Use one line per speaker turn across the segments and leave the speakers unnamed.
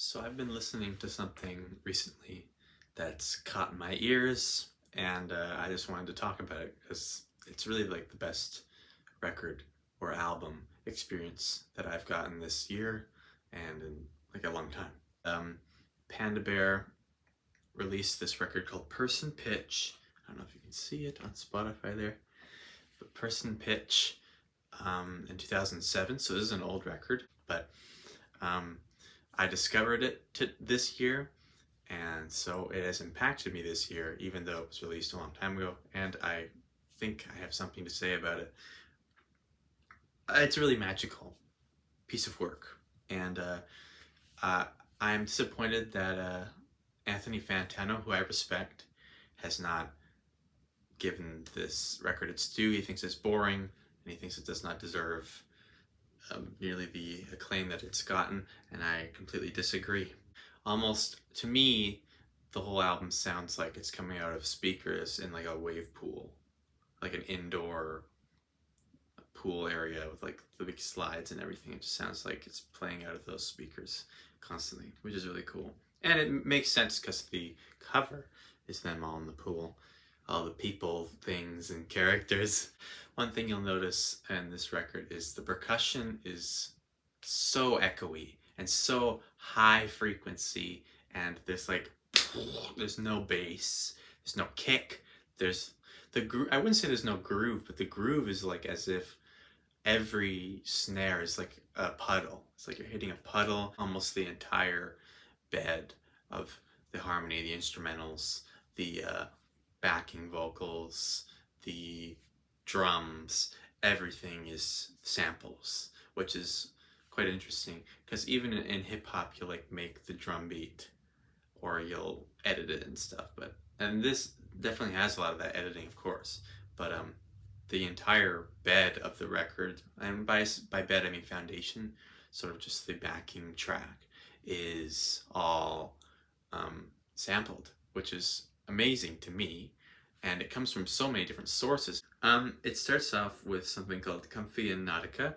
So I've been listening to something recently that's caught my ears, and I just wanted to talk about it because it's really like the best record or album experience that I've gotten this year and in like a long time. Um, Panda Bear released this record called Person Pitch. I don't know if you can see it on Spotify there, but Person Pitch in 2007. So this is an old record, but um, I discovered it this year, and so it has impacted me this year, even though it was released a long time ago, and I think I have something to say about it. It's a really magical piece of work, and uh, I'm disappointed that Anthony Fantano, who I respect, has not given this record its due. He thinks it's boring, and he thinks it does not deserve nearly the acclaim that it's gotten, and I completely disagree. Almost, to me, the whole album sounds like it's coming out of speakers in like a wave pool, like an indoor pool area with like the big slides and everything. It just sounds like it's playing out of those speakers constantly, which is really cool. And it makes sense because the cover is them all in the pool, all the people, things, and characters. One thing you'll notice in this record is the percussion is so echoey and so high frequency, and there's no bass, there's no kick, there's the groove. I wouldn't say there's no groove, but the groove is like as if every snare is like a puddle. It's like you're hitting a puddle. Almost the entire bed of the harmony, the instrumentals, the backing vocals, the drums, everything is samples, which is quite interesting because even in hip hop you'll like make the drum beat or you'll edit it and stuff, and this definitely has a lot of that editing, of course, but the entire bed of the record, and by bed I mean foundation, sort of just the backing track, is all sampled, which is amazing to me, and it comes from so many different sources. It starts off with something called Comfy and Nautica,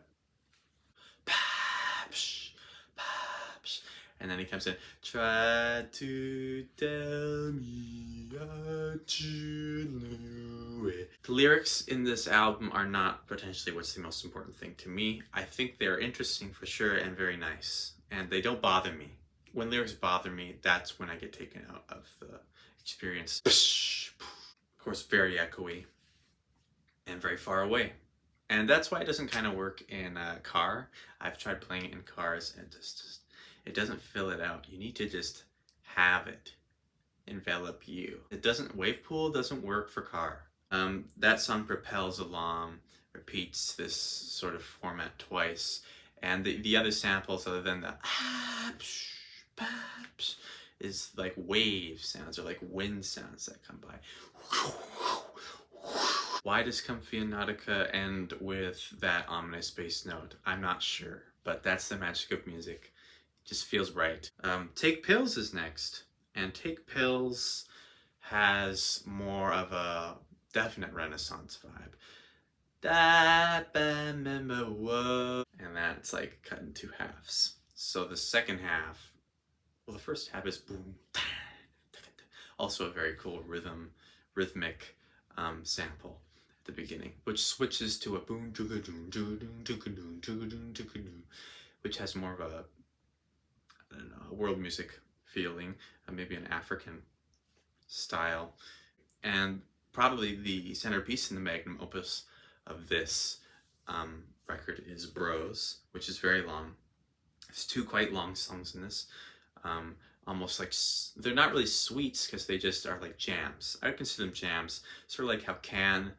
and then he comes in, try to tell me that you knew it. The lyrics in this album are not potentially what's the most important thing to me. I think they're interesting for sure and very nice, and they don't bother me. When lyrics bother me, that's when I get taken out of the experience. Of course, very echoey and very far away. And that's why it doesn't kind of work in a car. I've tried playing it in cars and it doesn't fill it out. You need to just have it envelop you. Wave pool doesn't work for car. That song propels along, repeats this sort of format twice, and the other samples other than the is like wave sounds or like wind sounds that come by. Why does Comfy and Nautica end with that ominous bass note? I'm not sure, but that's the magic of music. It just feels right. Take Pills is next, and Take Pills has more of a definite Renaissance vibe. And that's like cut in two halves. So the second half, well, the first half is boom, also a very cool rhythmic sample at the beginning, which switches to a boom, which has more of a, I don't know, a world music feeling, maybe an African style, and probably the centerpiece in the magnum opus of this record is Bros, which is very long. There's two quite long songs in this. Almost like, they're not really suites because they just are like jams. I would consider them jams, sort of like how Can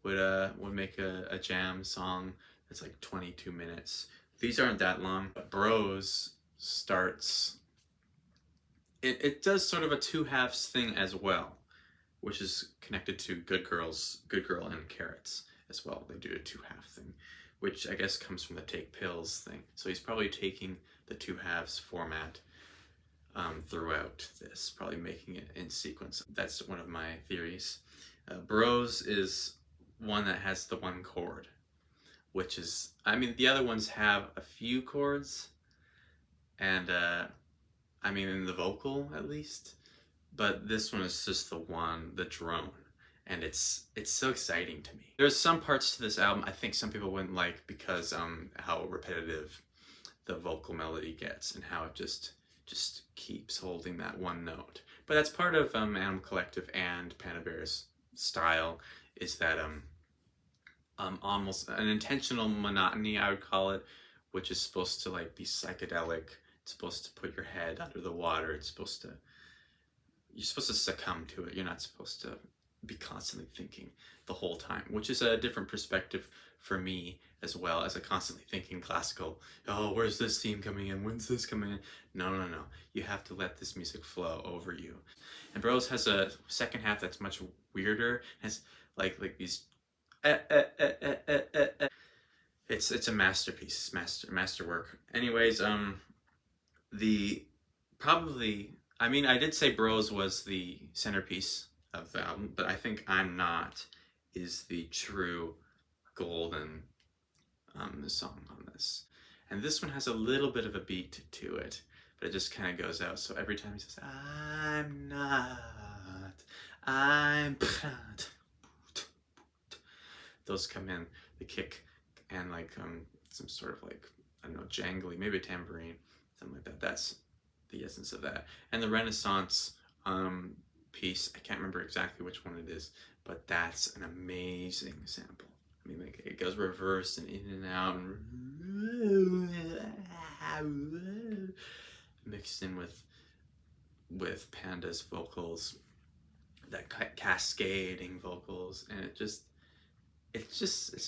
would make a jam song that's like 22 minutes. These aren't that long, but Bros starts, it does sort of a two halves thing as well, which is connected to Good Girl and Carrots as well. They do a two half thing, which I guess comes from the Take Pills thing. So he's probably taking the two halves format throughout this, probably making it in sequence. That's one of my theories. Bros is one that has the one chord, which is, I mean, the other ones have a few chords, and I mean, in the vocal at least. But this one is just the drone, and it's so exciting to me. There's some parts to this album I think some people wouldn't like because how repetitive the vocal melody gets and how it just keeps holding that one note. But that's part of Animal Collective and Panda Bear's style, is that almost an intentional monotony, I would call it, which is supposed to like be psychedelic. It's supposed to put your head under the water. You're supposed to succumb to it. You're not supposed to be constantly thinking the whole time, which is a different perspective for me as well, as a constantly thinking classical. Oh, where's this theme coming in? When's this coming in? No, no, no. You have to let this music flow over you. And Bros has a second half that's much weirder. Has like these. It's a masterpiece, masterwork. Anyways, the probably I mean I did say Bros was the centerpiece of the album, but I think I'm Not is the true golden song on this. And this one has a little bit of a beat to it, but it just kind of goes out. So every time he says, I'm not, I'm not, those come in, the kick, and like some sort of like, I don't know, jangly, maybe a tambourine, something like that. That's the essence of that. And the Renaissance piece, I can't remember exactly which one it is, but that's an amazing sample. I mean, like it goes reverse and in and out, and mixed in with Panda's vocals, that cascading vocals, and it's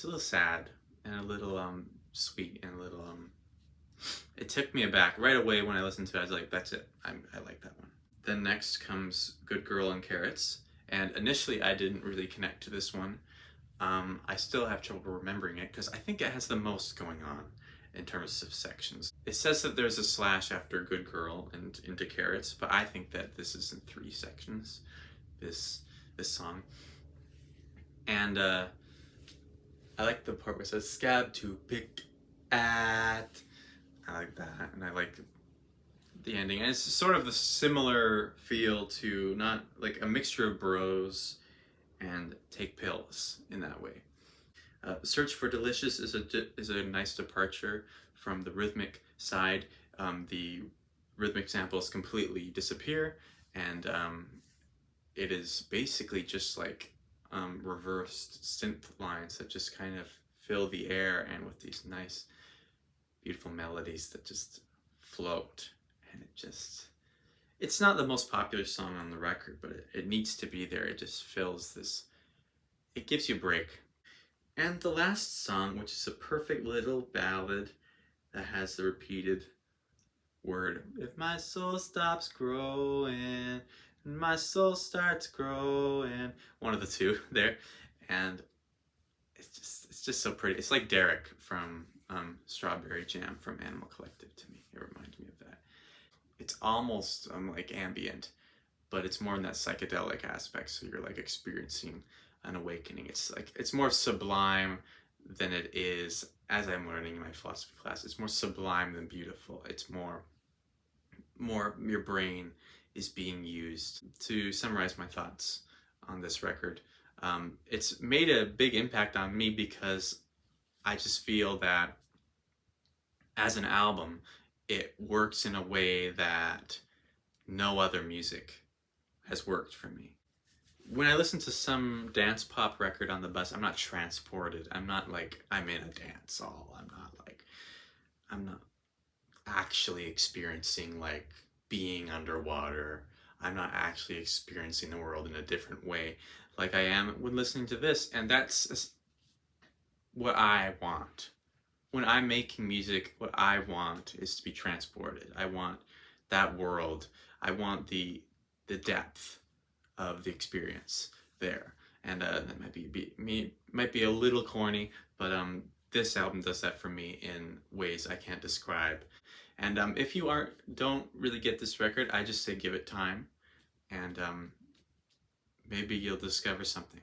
a little sad and a little sweet and a little it took me aback right away when I listened to it. I was like, that's it, I like that one. Then next comes Good Girl and Carrots, and initially I didn't really connect to this one. I still have trouble remembering it because I think it has the most going on in terms of sections. It says that there's a slash after Good Girl and into Carrots, but I think that this is in 3 sections, this song. And I like the part where it says scab to pick at. I like that, and I like the ending. And it's sort of the similar feel to not like a mixture of Bros and Take Pills in that way. Search for Delicious is a nice departure from the rhythmic side. The rhythmic samples completely disappear, and it is basically just like reversed synth lines that just kind of fill the air, and with these nice, beautiful melodies that just float. And it's not the most popular song on the record, but it needs to be there. It just fills this, it gives you a break. And the last song, which is a perfect little ballad that has the repeated word, if my soul stops growing, my soul starts growing, one of the two there. And it's just so pretty. It's like Derek from Strawberry Jam from Animal Collective to me. It reminds me of that. It's almost like ambient, but it's more in that psychedelic aspect, so you're like experiencing an awakening. It's more sublime than it is, as I'm learning in my philosophy class, it's more sublime than beautiful. It's more your brain is being used. To summarize my thoughts on this record, it's made a big impact on me because I just feel that as an album, it works in a way that no other music has worked for me. When I listen to some dance pop record on the bus, I'm not transported. I'm not like I'm in a dance hall. I'm not actually experiencing like being underwater. I'm not actually experiencing the world in a different way like I am when listening to this. And that's what I want. When I'm making music, what I want is to be transported. I want that world. I want the depth of the experience there. And that might be a little corny, but this album does that for me in ways I can't describe. And if you don't really get this record, I just say give it time, and maybe you'll discover something.